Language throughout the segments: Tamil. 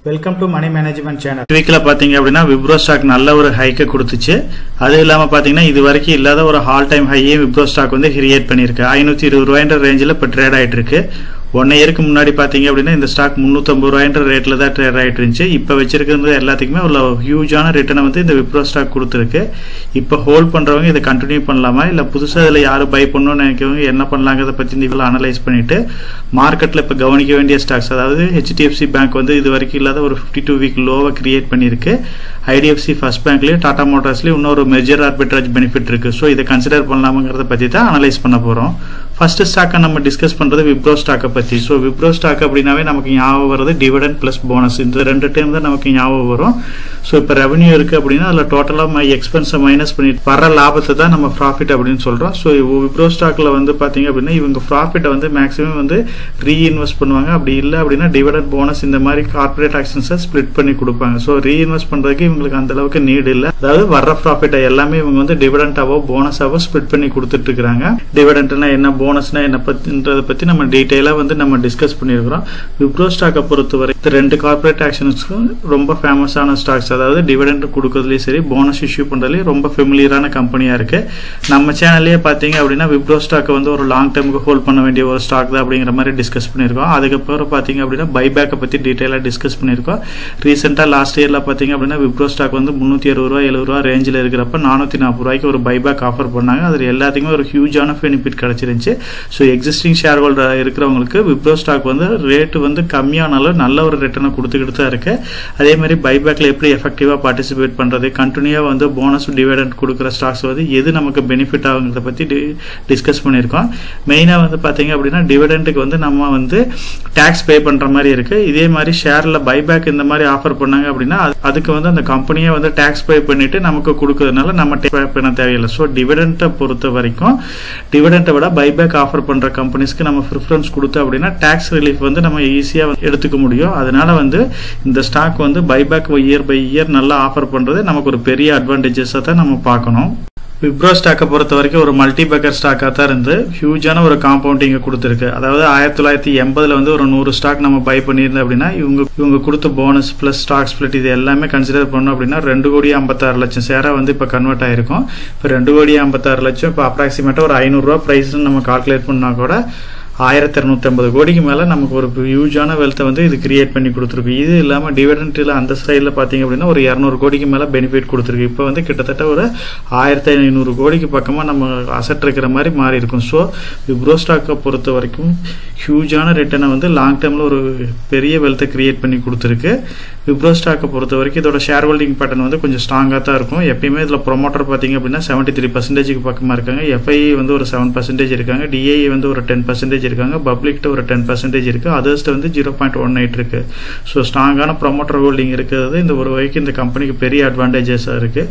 Welcome to money management channel. வீக்ல பாத்தீங்க அப்படின்னா விப்ரோ ஸ்டாக் நல்ல ஒரு ஹைக்கை கொடுத்துச்சு. அது இல்லாம பாத்தீங்கன்னா இது வரைக்கும் இல்லாத ஒரு ஆல் டைம் ஹையே விப்ரோ ஸ்டாக் வந்து கிரியேட் பண்ணிருக்கு. 520 ரூபாய்ன்ற ரேஞ்சில் இப்போ ட்ரேட் ஆயிட்டு இருக்கு. 1 இயருக்கு முன்னாடி பாத்தீங்க அப்படின்னா இந்த ஸ்டாக் 350 ரூபாய்ன்ற ரேட்ல தான் ட்ரேட் ஆயிட்டு இருந்துச்சு. இப்போ வச்சிருக்கிறது எல்லாத்துக்குமே ஒரு ஹியூஜான ரிட்டர்னை வந்து இந்த விப்ரோ ஸ்டாக் கொடுத்துருக்கு. இப்போ ஹோல்ட் பண்றவங்க இதை கண்டினியூ பண்ணலாமா, இல்ல புதுசா இதுல யாரு பை பண்ணணும்னு நினைக்கிறவங்க என்ன பண்ணலாங்கிறத பத்தி இந்த அனலைஸ் பண்ணிட்டு மார்க்கெட்ல இப்ப கவனிக்க வேண்டிய ஸ்டாக்ஸ், அதாவது HDFC பேங்க் வந்து இது வரைக்கும் இல்லாத ஒரு 52 வீக் லோவை கிரியேட் பண்ணிருக்கு. IDFC ஃபர்ஸ்ட் பேங்க்லயும் டாடா மோட்டார்ஸ்லயும் இன்னொரு மெஜர் ஆர்பிட்ராஜ் பெனிஃபிட் இருக்கு. ஸோ இதை கன்சிடர் பண்ணலாமாங்கிறத பத்தி தான் அனலைஸ் பண்ண போறோம். ஃபர்ஸ்ட் ஸ்டாக்கை நம்ம டிஸ்கஸ் பண்றது விப்ரோ ஸ்டாக்கை பத்தி. ஸோ விப்ரோ ஸ்டாக் அப்படின்னாவே நமக்கு ஞாபகம் வருது டிவிடெண்ட் பிளஸ் போனஸ், இந்த 2 டைம் தான் நமக்கு ஞாபகம் வரும். ஸோ இப்போ ரெவன்யூ இருக்கு அப்படின்னா அதுல டோட்டலா எக்ஸ்பென்ஸை மைனஸ் பண்ணிட்டு வர லாபத்தை தான் நம்ம ப்ராஃபிட் அப்படின்னு சொல்றோம். ஸோ விப்ரோ ஸ்டாக்ல வந்து பாத்தீங்க அப்படின்னா இவங்க ப்ராஃபிட்டை வந்து மேக்ஸிமம் வந்து ரீஇன்வெஸ்ட் பண்ணுவாங்க. அப்படி இல்லை அப்படின்னா டிவிடெண்ட் போனஸ் இந்த மாதிரி கார்பரேட் ஆக்ஷன்ஸை ஸ்பிளிட் பண்ணி கொடுப்பாங்க. ஸோ ரீஇன்வெஸ்ட் பண்றதுக்கு இவங்களுக்கு அந்த அளவுக்கு நீட் இல்லை. அதாவது வர்ற ப்ராஃபிட்டை எல்லாமே இவங்க வந்து டிவிடெண்டாவோ போனஸாவோ ஸ்பிளிட் பண்ணி கொடுத்துட்டு இருக்காங்க. டிவிடெண்ட்னா என்ன, போனஸ்னா என்ன பத்தின்றதை பத்தி நம்ம டீடைலா வந்து நம்ம டிஸ்கஸ் பண்ணிருக்கிறோம். விப்ரோ ஸ்டாக்கை பொறுத்தவரை 2 கார்பரேட் ஆக்ஷன்ஸ்க்கும் ரொம்ப ஃபேமஸான ஸ்டாக்ஸ், அதாவது டிவிடெண்ட் கொடுக்கறதுலயும் சரி போனஸ் இஷ்யூ பண்றதுலயும் ரொம்ப ஃபெமிலியரான கம்பெனியா இருக்கு. நம்ம சேனல்லே பாத்தீங்க அப்படின்னா விப்ரோ ஸ்டாக் வந்து ஒரு லாங் டேர்முக்கு ஹோல்ட் பண்ண வேண்டிய ஒரு ஸ்டாக் தான் அப்படிங்கிற மாதிரி டிஸ்கஸ் பண்ணிருக்கோம். அதுக்கப்புறம் பாத்தீங்க அப்படின்னா பைபேக்கை பத்தி டீடைலா டிஸ்கஸ் பண்ணிருக்கோம். ரீசெண்டா லாஸ்ட் இயர்ல பாத்தீங்க அப்படின்னா விப்ரோ ஸ்டாக் வந்து 360 ரூபாய் 70 ரூபாய் ரேஞ்சில் இருக்கிறப்ப 440 ரூபாய்க்கு ஒரு பைபேக் ஆஃபர் பண்ணாங்க. அதுல எல்லாத்துக்குமே ஒரு ஹியூஜான பெனிஃபிட் கிடைச்சிருந்துச்சு. ஸோ எக்ஸிஸ்டிங் ஷேர் ஹோல்டர் இருக்கிறவங்களுக்கு விப்ரோ ஸ்டாக் வந்து ரேட் வந்து கம்மியானாலும் நல்ல ஒரு ரிட்டர்னை கொடுத்துக்கிட்டு தான் இருக்கு. அதே மாதிரி பைபேக்ல எப்படி எஃபெக்டிவா பார்ட்டிசிபேட் பண்றது, கண்டினியூவா வந்து போனஸ் டிவிடெண்ட் கொடுக்குற ஸ்டாக்ஸ் வந்து எது நமக்கு பெனிஃபிட் ஆகுங்கிறத பத்தி டிஸ்கஸ் பண்ணியிருக்கோம். மெயினா வந்து பாத்தீங்க அப்படின்னா டிவிடெண்ட்டுக்கு வந்து நம்ம வந்து டாக்ஸ் பே பண்ற மாதிரி இருக்கு. இதே மாதிரி ஷேர்ல பைபேக் இந்த மாதிரி ஆஃபர் பண்ணாங்க அப்படின்னா அதுக்கு வந்து அந்த கம்பெனியே வந்து டாக்ஸ் பே பண்ணிட்டு நமக்கு கொடுக்கறதுனால நம்ம பே பண்ண தேவையில்லை. ஸோ டிவிடெண்ட்டை பொறுத்த வரைக்கும் டிவிடெண்ட்டை விட பைபேக் ஆஃபர் பண்ற கம்பெனிஸ்க்கு நம்ம ப்ரிஃபரன்ஸ் கொடுத்தோம் அப்படின்னா டாக்ஸ் ரிலீஃப் வந்து நம்ம ஈஸியா எடுத்துக்க முடியும். அதனால வந்து இந்த ஸ்டாக் வந்து பைபேக் இயர் பை இயர் நல்லா ஆஃபர் பண்றது நமக்கு ஒரு பெரிய அட்வான்டேஜஸா தான் நம்ம பார்க்கணும். விப்ரோ ஸ்டாக்கை பொறுத்த வரைக்கும் ஒரு மல்டி பேக்கர் ஸ்டாக்கா தான் இருந்து ஹியூஜான ஒரு காம்பவுண்டிங் கொடுத்துருக்கு. அதாவது 1980 வந்து ஒரு 100 ஸ்டாக் நம்ம பை பண்ணியிருந்தோம் அப்படின்னா இவங்க கொடுத்த போனஸ் பிளஸ் ஸ்டாக் ஸ்பிளிட் இது எல்லாமே கன்சிடர் பண்ணோம் அப்படின்னா 2,56,00,000 ஷேரா வந்து இப்ப கன்வெர்ட் ஆயிருக்கும். இப்ப 2,56,00,000 இப்ப அப்ராக்சிமேட்டா ஒரு 500 ரூபாய் பிரைஸ் நம்ம கால்குலேட் பண்ணா கூட 1250 கோடிக்கு மேல நமக்கு ஒரு ஹியூஜான வெல்த்தை வந்து இது கிரியேட் பண்ணி கொடுத்துருக்கு. இது இல்லாம டிவிடெண்ட்ல அந்த சைட்ல பாத்தீங்க அப்படின்னா ஒரு 200 கோடிக்கு மேல பெனிஃபிட் கொடுத்துருக்கு. இப்போ வந்து கிட்டத்தட்ட ஒரு 1500 கோடிக்கு பக்கமா நம்ம அசெட் இருக்கிற மாதிரி மாறி இருக்கும். ஸோ விப்ரோ ஸ்டாக்கை பொறுத்த வரைக்கும் ஹியூஜான ரிட்டர்னை வந்து லாங் டேர்ம்ல ஒரு பெரிய வெல்த்தை கிரியேட் பண்ணி கொடுத்துருக்கு. விப்ரோ ஸ்டாக்கை பொறுத்த வரைக்கும் இதோட ஷேர் ஹோல்டிங் பேட்டர்ன் வந்து கொஞ்சம் ஸ்ட்ராங்கா தான் இருக்கும். எப்பயுமே இதுல ப்ரொமோட்டர் பாத்தீங்க அப்படின்னா 73% பக்கமா இருக்காங்க. FII வந்து ஒரு 7% இருக்காங்க. DII வந்து ஒரு 10% இருக்காங்க. பப்ளிக்ட்ட ஒரு 10% இருக்கு. அதர்ஸ்ட்ட வந்து 0.18 இருக்கு. ஸோ ஸ்ட்ராங்கான ப்ரொமோட்டர் ஹோல்டிங் இருக்கிறது இந்த ஒரு வரைக்கும் இந்த கம்பெனிக்கு பெரிய அட்வான்டேஜஸா இருக்கு.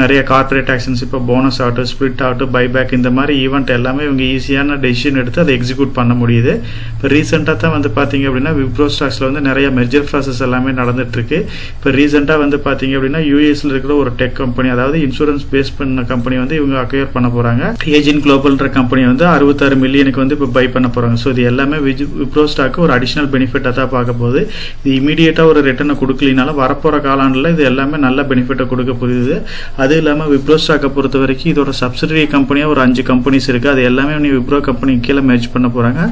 நிறைய கார்பரேட் ஆக்ஷன்ஸ் இப்போ போனஸ் ஆகட்டும், ஸ்பிளிட் ஆகட்டும், பைபேக் இந்த மாதிரி ஈவெண்ட் எல்லாமே இவங்க ஈஸியான டெசிஷன் எடுத்து அதை எக்ஸிக்யூட் பண்ண முடியுது. இப்போ ரீசெண்டா தான் வந்து பாத்தீங்க அப்படின்னா விப்ரோ ஸ்டாக்ஸ்ல வந்து நிறைய மெர்ஜர் ப்ராசஸ் எல்லாமே நடந்துட்டு இருக்கு. இப்போ ரீசெண்டா வந்து பாத்தீங்க அப்படின்னா யூஎஸ்ல இருக்கிற ஒரு டெக் கம்பெனி, அதாவது இன்சூரன்ஸ் பேஸ் பண்ண கம்பெனி வந்து இவங்க அக்வயர் பண்ண போறாங்க. ஏஜின் குளோபல்ன்ற கம்பெனி வந்து 66 மில்லியனுக்கு வந்து இப்போ பை பண்ண போறாங்க. ஸோ இது எல்லாமே விப்ரோ ஸ்டாக் ஒரு அடிஷனல் பெனிஃபிட்டா தான் பார்க்க போகுது. இது இமீடியட்டா ஒரு ரிட்டர்னை கொடுக்கலினாலும் வரப்போற காலாண்டுல இது எல்லாமே நல்ல பெனிஃபிட்டை கொடுக்க போகுது. அது இல்லாம விப்ரோ ஸ்டாக்கை பொறுத்த வரைக்கும் இதோட சப்சிடரி கம்பெனியா ஒரு 5 கம்பெனிஸ் இருக்கு. அது எல்லாமே விப்ரோ கம்பெனி கீழே மெர்ஜ் பண்ண போறாங்க.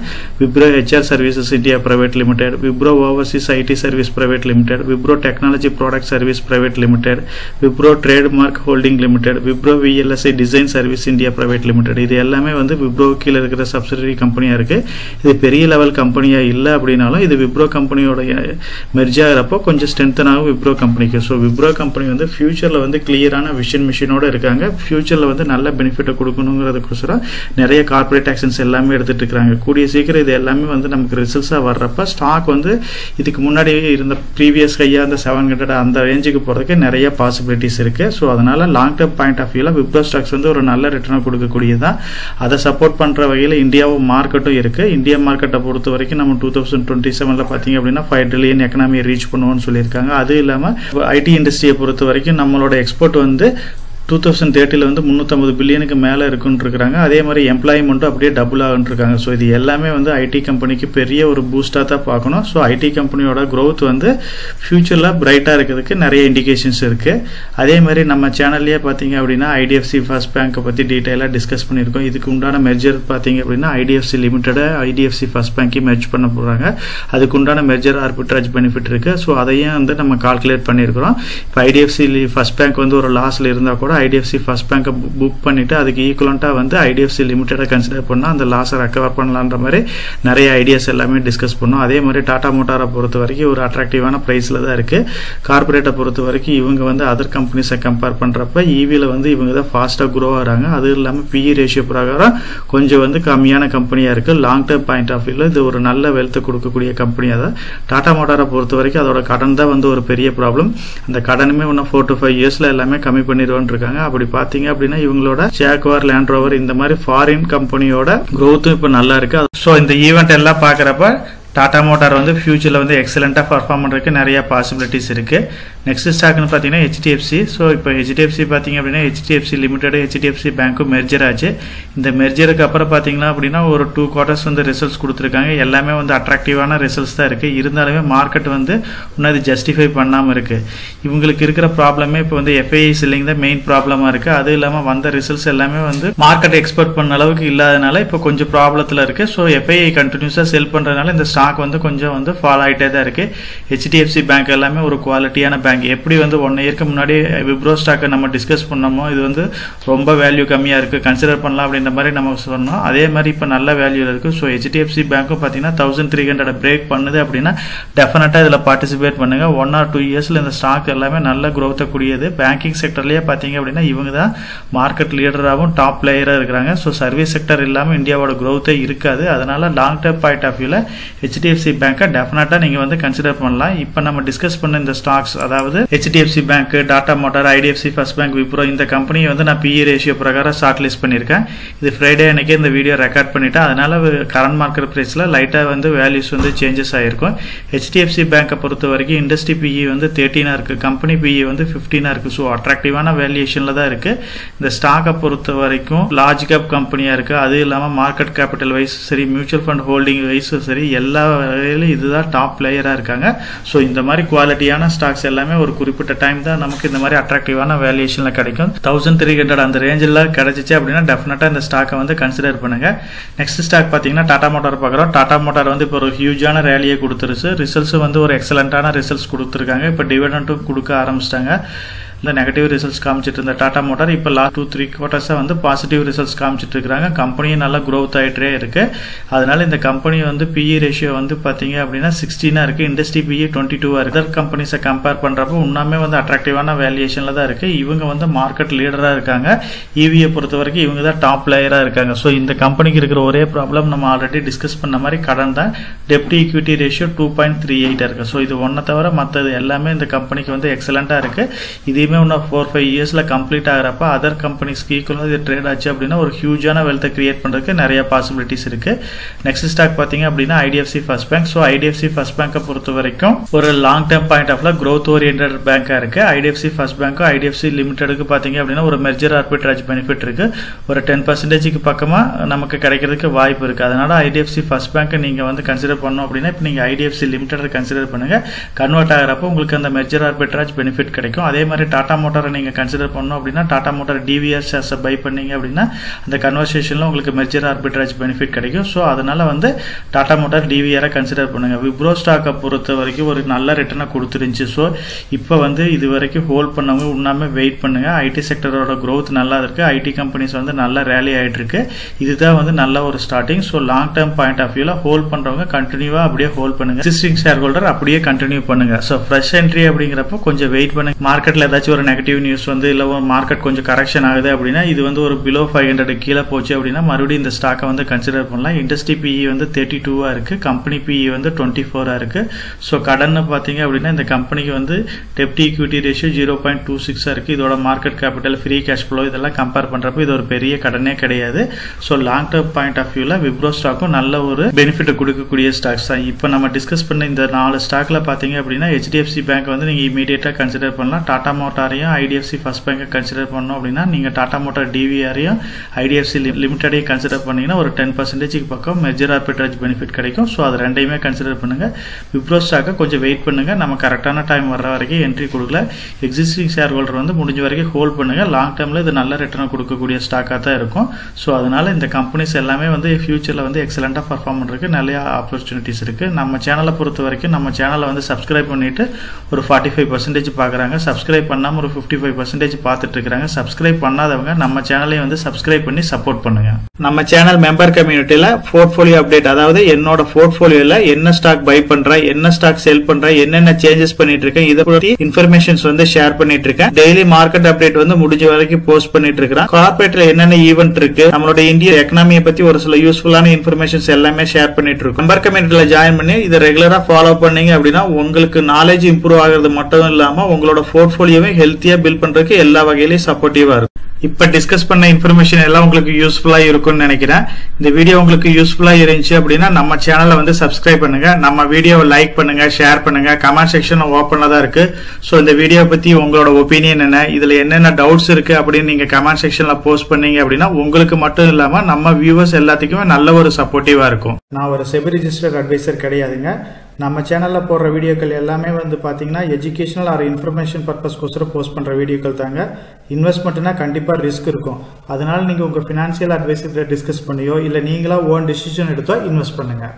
Wipro HR services India private limited, Wipro Overseas IT service private limited, Wipro technology product service private limited, Wipro trademark holding limited, Wipro VLSI design service India private limited. இது எல்லாமே வந்து விப்ரோ கீழே இருக்கிற சப்சிடரி கம்பெனியா இருக்கு. இது பெரிய லெவல் கம்பெனியா இல்ல அப்படின்னாலும் இது விப்ரோ கம்பெனியோட மெர்ஜ் ஆகிறப்போ கொஞ்சம் ஸ்ட்ரென்தன் ஆகும் விப்ரோ கம்பெனிக்கு. ஸோ விப்ரோ கம்பெனி வந்து ஃபியூச்சர்ல வந்து கிளியரான விஷன் மிஷனோட இருக்காங்க. ஃபியூச்சர்ல வந்து நல்ல பெனிஃபிட்டை கொடுக்கணுங்கிறதுக்கோசரம் நிறைய கார்பரேட் ஆக்ஷன்ஸ் எல்லாமே எடுத்துட்டு இருக்காங்க. கூடிய சீக்கிரம் இது எல்லாமே வந்து நமக்கு ரிசல்ட்ஸா வர்றப்ப ஸ்டாக் வந்து இதுக்கு முன்னாடி இருந்த ப்ரீவியஸ் கையா அந்த 700 அந்த ரேஞ்சுக்கு போறதுக்கு நிறைய பாசிபிலிட்டிஸ் இருக்கு. ஸோ அதனால லாங் டேர்ம் பாயிண்ட் ஆஃப் வியூல விப்ரோ ஸ்டாக்ஸ் வந்து ஒரு நல்ல ரிட்டர்னை கொடுக்கக்கூடியதான். அதை சப்போர்ட் பண்ற வகையில் இந்தியாவும் மார்க்கெட்டும் இருக்கு. இந்தியா மார்க்கெட்டை பொறுத்த வரைக்கும் நம்ம 2027 பாத்தீங்க அப்படின்னா 5 ட்ரில்லியன் எக்கனாமியை ரீச் பண்ணுவோம்னு சொல்லியிருக்காங்க. அது இல்லாம IT இண்டஸ்ட்ரியை பொறுத்த வரைக்கும் நம்மளோட எக்ஸ்போர்ட் வந்து 2030 வந்து 350 பில்லியனுக்கு மேலே இருக்குன்னு இருக்காங்க. அதே மாதிரி எம்ப்ளாய்மெண்ட்டும் அப்படியே டபுள் ஆகுன்னு இருக்காங்க. ஸோ இது எல்லாமே வந்து ஐடி கம்பெனிக்கு பெரிய ஒரு பூஸ்டாக தான் பார்க்கணும். ஸோ ஐடி கம்பெனியோட க்ரோத் வந்து ஃபியூச்சரில் பிரைட்டாக இருக்கிறதுக்கு நிறைய இண்டிகேஷன்ஸ் இருக்குது. அதே மாதிரி நம்ம சேனல்லையே பார்த்தீங்க அப்படின்னா ஐடிஎஃப்சி ஃபர்ஸ்ட் பேங்க்கை பற்றி டீட்டெயிலாக டிஸ்கஸ் பண்ணியிருக்கோம். இதுக்கு உண்டான மெர்ஜர் பார்த்தீங்க அப்படின்னா ஐடிஎஃப்சி லிமிட்டடை ஐடிஎஃப்சி ஃபர்ஸ்ட் பேங்க்கையும் மெர்ஜ் பண்ண போகிறாங்க. அதுக்கு உண்டான மெர்ஜர் ஆர்பிட்ராஜ் பெனிஃபிட் இருக்குது. ஸோ அதையும் வந்து நம்ம கால்குலேட் பண்ணியிருக்கிறோம். இப்போ ஐடிஎஃப்சி ஃபர்ஸ்ட் பேங்க் வந்து ஒரு லாஸில் இருந்தால் கூட ஐடிஎஃப்சி ஃபர்ஸ்ட் பேங்கை புக் பண்ணிட்டு அதுக்கு ஈக்குவலண்டாக வந்து ஐடிஎஃப்சி லிமிட்டடை கன்சிடர் பண்ணால் அந்த லாஸை ரெக்கவர் பண்ணலான்ற மாதிரி நிறைய ஐடியாஸ் எல்லாமே டிஸ்கஸ் பண்ணோம். அதே மாதிரி டாடா மோட்டாரை பொறுத்த வரைக்கும் ஒரு அட்ராக்டிவான ப்ரைஸில் தான் இருக்குது. கார்பரேட்டை பொறுத்த வரைக்கும் இவங்க வந்து அதர் கம்பெனிஸை கம்பேர் பண்ணுறப்ப ஈவியில் வந்து இவங்க தான் ஃபாஸ்ட்டாக க்ரோ ஆகிறாங்க. அது இல்லாமல் பிஇ ரேஷியோ பிரகாரம் கொஞ்சம் வந்து கம்மியான கம்பெனியாக இருக்குது. லாங் டேர்ம் பாயிண்ட் ஆஃப் வியூவில் இது ஒரு நல்ல வெல்த்தை கொடுக்கக்கூடிய கம்பெனியாக தான். டாடா மோட்டாரை பொறுத்த வரைக்கும் அதோட கடன் தான் வந்து ஒரு பெரிய ப்ராப்ளம். அந்த கடனுமே இன்னும் 4 to 5 இயர்ஸில் எல்லாமே கம்மி பண்ணிடுவோன்னு இருக்காங்க. அப்படி பார்த்தீங்க அப்படின்னா இவங்களோட ஜாக்வார், லேண்ட் ரோவர் இந்த மாதிரி ஃபாரின் கம்பெனியோட growth இப்போ நல்லா இருக்கு. ஸோ இந்த ஈவெண்ட் எல்லாம் பார்க்குறப்ப டாடா மோட்டார் வந்து ஃபியூச்சரில் வந்து எக்ஸலண்ட்டாக பர்ஃபார்ம் பண்ணுறதுக்கு நிறைய பாசிபிலிட்டிஸ் இருக்குது. நெக்ஸ்ட் ஸ்டாக்னு பார்த்தீங்கன்னா ஹெச்டிஎஃப்சி. ஸோ இப்போ ஹெச்டிஎஃப்சி பார்த்தீங்க அப்படின்னா ஹெச்டிஎஃப்சி லிமிடெட் ஹெச்டிஎஃப்சி பேங்க்கும் மெர்ஜர் ஆச்சு. இந்த மெர்ஜருக்கு அப்புறம் பார்த்தீங்கன்னா அப்படின்னா ஒரு 2 quarters வந்து ரிசல்ட்ஸ் கொடுத்துருக்காங்க. எல்லாமே வந்து அட்ராக்டிவான ரிசல்ட்ஸ் தான் இருக்குது. இருந்தாலுமே மார்க்கெட் வந்து இன்னும் அது ஜஸ்டிஃபை பண்ணாமல் இருக்குது. இவங்களுக்கு இருக்கிற ப்ராப்ளமே இப்போ வந்து எஃப்ஐஐ செல்லிங் தான் மெயின் ப்ராப்ளமாக இருக்குது. அது இல்லாமல் வந்த ரிசல்ட்ஸ் எல்லாமே வந்து மார்க்கெட் எக்ஸ்பெக்ட் பண்ண அளவுக்கு இல்லாதனால இப்போ கொஞ்சம் ப்ராப்ளத்தில் இருக்குது. ஸோ எஃப்ஐஐ கண்டினியூஸாக செல் பண்ணுறதுனால இந்த ஸ்டாக் வந்து கொஞ்சம் வந்து ஃபால் ஆகிட்டே தான் இருக்கு. ஹெச்டிஎஃப்சி பேங்க் எல்லாமே ஒரு குவாலிட்டியான பேங்க். எப்படி வந்து 1 இயருக்கு முன்னாடி விப்ரோ ஸ்டாக்கை நம்ம டிஸ்கஸ் பண்ணோமோ இது வந்து ரொம்ப வேல்யூ கம்மியாக இருக்கு, கன்சிடர் பண்ணலாம் அப்படின்ற மாதிரி நம்ம சொன்னோம். அதே மாதிரி இப்போ நல்ல வேல்யூ இருக்கு. ஸோ ஹெச்டிஎஃப்சி பேங்க்கும் பார்த்தீங்கன்னா 1300 பிரேக் பண்ணுது அப்படின்னா டெஃபினட்டாக இதில் பார்ட்டிசிபேட் பண்ணுங்க. 1 or 2 இயர்ஸில் இந்த ஸ்டாக் எல்லாமே நல்ல க்ரோத்தை கூடியது. பேங்கிங் செக்டர்லேயே பார்த்தீங்க அப்படின்னா இவங்க தான் மார்க்கெட் லீடராகவும் டாப் பிளேயராக இருக்கிறாங்க. ஸோ சர்வீஸ் செக்டர் இல்லாமல் இந்தியாவோட க்ரோத்தே இருக்காது. அதனால லாங் டேர்ம் பாயிண்ட் ஆஃப் வியூவில் ஹெச்டிஎஃப்சி பேங்கை டெஃபினட்டா நீங்க வந்து கன்சிடர் பண்ணலாம். இப்போ நம்ம டிஸ்கஸ் பண்ண இந்த ஸ்டாக்ஸ் அதாவது HDFC bank, Tata motor, IDFC first bank, Wipro இந்த கம்பெனியை வந்து நான் பிஇ ரேஷியோ பிரகாரம் ஷார்ட் லிஸ்ட் பண்ணியிருக்கேன். இது ஃப்ரைடே அன்னைக்கே இந்த வீடியோ ரெக்கார்ட் பண்ணிட்டேன். அதனால கரண்ட் மார்க்கெட் பிரைஸ்ல லைட்டா வந்து வேல்யூஸ் வந்து சேஞ்சஸ் ஆயிருக்கும். ஹெச்டிஎஃப்சி பேங்கை பொறுத்த வரைக்கும் இண்டஸ்ட்ரி பிஇ வந்து 13 இருக்கு, கம்பெனி பிஇ வந்து 15 இருக்கு. ஸோ அட்ராக்டிவான வேல்யூஷன்ல தான் இருக்கு. இந்த ஸ்டாக்கை பொறுத்த வரைக்கும் லார்ஜ் கேப் கம்பெனியா இருக்கு. அது இல்லாமல் மார்க்கெட் கேபிட்டல் வைஸ் சரி, மியூச்சுவல் ஃபண்ட் ஹோல்டிங் வைஸ் சரி, எல்லா இதுதான் டாப் பிளேயரா இருக்காங்க. ஸோ இந்த மாதிரி குவாலிட்டியான ஸ்டாக்ஸ் எல்லாமே ஒரு குறிப்பிட்ட டைம் தான் நமக்கு இந்த மாதிரி அட்ராக்டிவான வேல்யூஷன்ல கிடைக்கும். 1300 அந்த ரேஞ்சில் கிடைச்சிச்சு அப்படின்னா டெஃபினட்டா இந்த ஸ்டாக்கை வந்து கன்சிடர் பண்ணுங்க. நெக்ஸ்ட் ஸ்டாக் பார்த்தீங்கன்னா டாடா மோட்டார் பார்க்குறோம். டாடா மோட்டார் வந்து இப்போ ஒரு ஹியூஜான ரேலியை கொடுத்துருச்சு. ரிசல்ட்ஸ் வந்து ஒரு எக்ஸலண்டான ரிசல்ட்ஸ் கொடுத்துருக்காங்க. இப்போ டிவிடெண்டும் கொடுக்க ஆரம்பிச்சிட்டாங்க. இந்த நெகட்டிவ் ரிசல்ட்ஸ் காமிச்சிட்டு இருந்த டாடா மோட்டார் இப்போ லாஸ்ட் 2-3 quarters வந்து பாசிட்டிவ் ரிசல்ட்ஸ் காமிச்சிட்டு இருக்காங்க. கம்பெனியும் நல்லா க்ரோத் ஆகிட்டே இருக்கு. அதனால இந்த கம்பெனி வந்து பிஇ ரேஷியோ வந்து பார்த்தீங்க அப்படின்னா 16 இருக்கு. இண்டஸ்ட்ரி பிஇ 22 இருக்கு. அதர் கம்பெனிஸை கம்பேர் பண்றப்போ இன்னுமே வந்து அட்ராக்டிவான வேல்யூஷன்ல தான் இருக்கு. இவங்க வந்து மார்க்கெட் லீடரா இருக்காங்க. ஈவியை பொறுத்த வரைக்கும் இவங்க தான் டாப் பிளேயரா இருக்காங்க. ஸோ இந்த கம்பெனிக்கு இருக்கிற ஒரே ப்ராப்ளம் நம்ம ஆல்ரெடி டிஸ்கஸ் பண்ண மாதிரி கடன் தான். டெப்ட் ஈக்விட்டி ரேஷியோ 2.38 இருக்கு. ஸோ இது ஒன்றை தவிர மற்றது எல்லாமே இந்த கம்பெனிக்கு வந்து எக்ஸலண்டா இருக்கு. இதே இன்னும் 4-5 இயர்ஸ்ல கம்ப்ளீட் ஆகிறப்ப அதர் கம்பெனிஸ்க்கு ஈக்குவலாக இது ட்ரேட் ஆச்சு அப்படின்னா ஒரு ஹியூஜான வெல்த்தை கிரியேட் பண்றதுக்கு நிறைய பாசிபிலிட்டிஸ் இருக்கு. நெக்ஸ்ட் ஸ்டாக் பாத்தீங்க அப்படின்னா IDFC first bank. So IDFC first பேங்கை பொறுத்த வரைக்கும் ஒரு லாங் டேர்ம் பாயிண்ட் ஆஃப்ல growth ஓரியன்டட் பேங்கா இருக்கு. ஐடிஎஃப்சி ஃபர்ஸ்ட் பேங்க்கும் ஐடிஎஃப்சி லிமிடெடுக்கு பாத்தீங்க அப்படின்னா ஒரு மெர்ஜர் ஆர்பிட்ராஜ் பெனிஃபிட் இருக்கு. ஒரு 10% பக்கமா நமக்கு கிடைக்கிறதுக்கு வாய்ப்பு இருக்கு. அதனால ஐடிஎஃப்சி ஃபர்ஸ்ட் பேங்க் நீங்க வந்து கன்சிடர் பண்ணோம் அப்படின்னா இப்போ நீங்க ஐடிஎஃப்சி லிமிடெட் கன்சிடர் பண்ணுங்க. கன்வெர்ட் ஆகிறப்போ உங்களுக்கு அந்த மெர்ஜர் ஆர்பிட்ராஜ் பெனிஃபிட் கிடைக்கும். அதே மாதிரி டாடா மோட்டாரை நீங்க கன்சிடர் பண்ணோம் அப்படின்னா Tata motor DVR shares buy பண்ணீங்க அப்படின்னா அந்த கன்வர்சேஷன்ல உங்களுக்கு மெர்ஜர் ஆர்பிட்ராஜ் பெனிஃபிட் கிடைக்கும். ஸோ அதனால வந்து டாடா மோட்டார் டிவிஆரை கன்சிடர் பண்ணுங்க. விப்ரோ ஸ்டாக்கை பொறுத்த வரைக்கும் ஒரு நல்ல ரிட்டர்னை கொடுத்துருந்துச்சு. ஸோ இப்போ வந்து இது வரைக்கும் ஹோல்ட் பண்ணவங்க உண்ணாம வெயிட் பண்ணுங்க. ஐடி செக்டரோட growth நல்லா இருக்கு. ஐடி கம்பெனிஸ் வந்து நல்ல ரேலி ஆயிட்டு இருக்கு. இதுதான் வந்து நல்ல ஒரு starting. So long term point of வியூல ஹோல்ட் பண்றவங்க கண்டினியூவா அப்படியே ஹோல்ட் பண்ணுங்க. எக்ஸிஸ்டிங் ஷேர் ஹோல்டர் அப்படியே கண்டினியூ பண்ணுங்க. ஸோ ஃப்ரெஷ் என்ட்ரி அப்படிங்கிறப்போ கொஞ்சம் வெயிட் பண்ணுங்க. மார்க்கெட்ல ஏதாச்சும் ஒரு நெகட்டிவ் நியூஸ் வந்து இல்ல ஒரு மார்க்கெட் கொஞ்சம் கரெக்ஷன் ஆகுது அப்படின்னா இது வந்து ஒரு பிலோ 500 கீழே போச்சு அப்படின்னா மறுபடியும் இந்த ஸ்டாக்கை வந்து கன்சிடர் பண்ணலாம். இண்டஸ்ட்ரி பிஇ வந்து 32 இருக்கு. கம்பெனி பிஇ வந்து 24 இருக்கு. ஸோ கடன் பாத்தீங்க அப்படின்னா இந்த கம்பெனிக்கு வந்து டெப்ட் ஈக்விட்டி ரேஷியோ 0.26 இருக்கு. இதோட market capital, free cash flow இதெல்லாம் கம்பேர் பண்றப்போ இது ஒரு பெரிய கடனே கிடையாது. So long term point of வியூல விப்ரோ ஸ்டாக்கும் நல்ல ஒரு பெனிஃபிட் கொடுக்கக்கூடிய ஸ்டாக்ஸ் தான். இப்போ நம்ம டிஸ்கஸ் பண்ண இந்த 4 ஸ்டாக்ல பாத்தீங்க அப்படின்னா ஹெச்டிஎஃப்சி பேங்க் வந்து நீங்க இமீடியட்டா கன்சிடர் பண்ணலாம். டாடா மோட்டார் மோட்டாரையும் ஐடிஎஃப்சி ஃபர்ஸ்ட் பேங்கை கன்சிடர் பண்ணோம் அப்படின்னா நீங்கள் டாடா மோட்டார் டிவிஆரையும் ஐடிஎஃப்சி லிமிட்டடையும் கன்சிடர் பண்ணீங்கன்னா ஒரு 10% பக்கம் மெஜர் ஆர்பிட்ரேஜ் பெனிஃபிட் கிடைக்கும். ஸோ அது ரெண்டையுமே கன்சிடர் பண்ணுங்கள். விப்ரோ ஸ்டாக்கை கொஞ்சம் வெயிட் பண்ணுங்கள். நம்ம கரெக்டான டைம் வர்ற வரைக்கும் என்ட்ரி கொடுக்கல. எக்ஸிஸ்டிங் ஷேர் ஹோல்டர் வந்து முடிஞ்ச வரைக்கும் ஹோல்ட் பண்ணுங்கள். லாங் டேர்மில் இது நல்ல ரிட்டர்ன் கொடுக்கக்கூடிய ஸ்டாக்காக தான் இருக்கும். ஸோ அதனால இந்த கம்பெனிஸ் எல்லாமே வந்து ஃபியூச்சரில் வந்து எக்ஸலண்ட்டாக பர்ஃபார்ம் பண்ணுறதுக்கு நிறைய ஆப்பர்ச்சுனிட்டிஸ் இருக்குது. நம்ம சேனலை பொறுத்த வரைக்கும் நம்ம சேனலை வந்து சப்ஸ்கிரைப் பண்ணிட்டு ஒரு 45% பார்க்குறாங்க. சப்ஸ்கிரைப் பண்ணாமல் ஒரு 55% பார்த்துட்டு இருக்கிறாங்க. சப்ஸ்கிரைப் பண்ணாதவங்க நம்ம சேனலையும் வந்து சப்ஸ்கிரைப் பண்ணி சப்போர்ட் பண்ணுங்க. நம்ம சேனல் மெம்பர் கம்யூனிட்டியில் போர்ட்ஃபோலியோ அப்டேட், அதாவது என்னோட போர்ட்ஃபோலியோல என்ன ஸ்டாக் பை பண்றேன், என்ன ஸ்டாக் செல் பண்றேன், என்னென்ன சேஞ்சஸ் பண்ணிட்டு இருக்கேன், இதை பத்தி இன்ஃபர்மேஷன்ஸ் வந்து ஷேர் பண்ணிட்டு இருக்கேன். டெய்லி மார்க்கெட் அப்டேட் வந்து முடிஞ்ச வரைக்கும் போஸ்ட் பண்ணிட்டு இருக்கிறேன். கார்பரேட்ல என்னென்ன ஈவென்ட் இருக்கு, நம்மளோட இந்திய எக்கனாமியை பத்தி ஒரு சில யூஸ்ஃபுல்லான இன்ஃபர்மேஷன்ஸ் எல்லாமே ஷேர் பண்ணிட்டு இருக்கோம். மெம்பர் கம்யூனிட்டியில ஜாயின் பண்ணி இதை ரெகுலரா ஃபாலோ பண்ணீங்க அப்படின்னா உங்களுக்கு நாலேஜ் இம்ப்ரூவ் ஆகிறது மட்டும் இல்லாம உங்களோட போர்ட்ஃபோலியோவை ஹெல்த்தியா பில்ட் பண்றதுக்கு எல்லா வகையிலையும் சப்போர்ட்டிவா இருக்கும். இப்ப டிஸ்கஸ் பண்ண இன்ஃபர்மேஷன் எல்லாம் உங்களுக்கு யூஸ்ஃபுல்லா இருக்கும்னு நினைக்கிறேன். இந்த வீடியோ உங்களுக்கு யூஸ்ஃபுல்லா இருந்துச்சு அப்படின்னா நம்ம சேனலை வந்து சப்ஸ்கிரைப் பண்ணுங்க, நம்ம வீடியோவை லைக் பண்ணுங்க, ஷேர் பண்ணுங்க. கமெண்ட் செக்ஷன் ஓப்பனா தான் இருக்கு. ஸோ இந்த வீடியோ பத்தி உங்களோட ஒப்பீனியன் என்ன, இதுல என்னென்ன டவுட்ஸ் இருக்கு அப்படின்னு நீங்க கமெண்ட் செக்ஷன்ல போஸ்ட் பண்ணீங்க அப்படின்னா உங்களுக்கு மட்டும் இல்லாம நம்ம வியூவர்ஸ் எல்லாத்துக்குமே நல்ல ஒரு சப்போர்ட்டிவா இருக்கும். நான் ஒரு செபி ரிஜிஸ்டர்ட் அட்வைசர் கிடையாதுங்க. நம்ம சேனலில் போடுற வீடியோக்கள் எல்லாமே வந்து பார்த்தீங்கன்னா எஜுகேஷனல் ஆர் இன்ஃபர்மேஷன் பர்பஸ்க்கோசரம் போஸ்ட் பண்ணுற வீடியோக்கள் தாங்க. இன்வெஸ்ட்மெண்ட்னா கண்டிப்பாக ரிஸ்க் இருக்கும். அதனால நீங்கள் உங்கள் ஃபினான்ஷியல் அட்வைசர்கிட்ட டிஸ்கஸ் பண்ணியோ இல்லை நீங்களா ஓன் டிசிஷன் எடுத்தோ இன்வெஸ்ட் பண்ணுங்கள்.